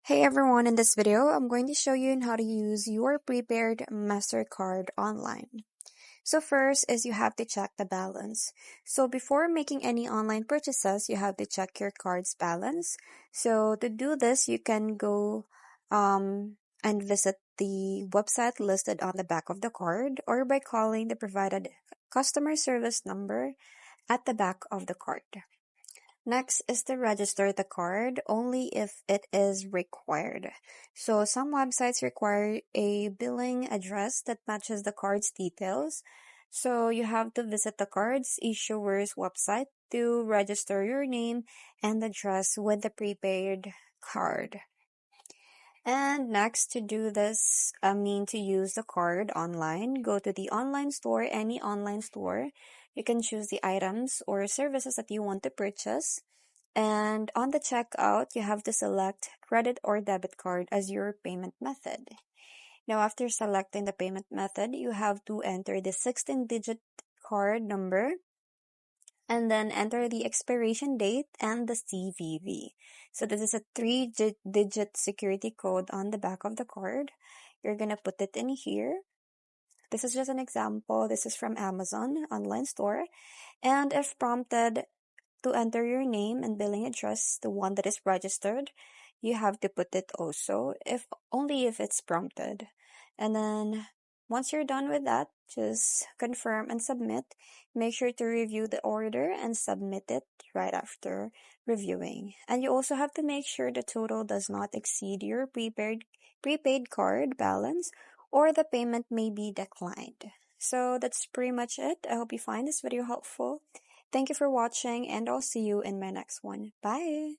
Hey everyone, in this video, I'm going to show you on how to use your prepaid Mastercard online. So first is you have to check the balance. So before making any online purchases, you have to check your card's balance. So to do this, you can go and visit the website listed on the back of the card or by calling the provided customer service number at the back of the card. Next is to register the card only if it is required. So some websites require a billing address that matches the card's details. So you have to visit the card's issuer's website to register your name and address with the prepaid card. And next, to do this, to use the card online, go to the online store, any online store. You can choose the items or services that you want to purchase. And on the checkout, you have to select credit or debit card as your payment method. Now, after selecting the payment method, you have to enter the 16-digit card number and then enter the expiration date and the CVV. So this is a three-digit security code on the back of the card. You're going to put it in here. This is just an example. This is from Amazon online store. And if prompted to enter your name and billing address, the one that is registered, you have to put it also, if only if it's prompted. And then once you're done with that, just confirm and submit. Make sure to review the order and submit it right after reviewing. And you also have to make sure the total does not exceed your prepaid card balance or the payment may be declined. So that's pretty much it. I hope you find this video helpful. Thank you for watching, and I'll see you in my next one. Bye!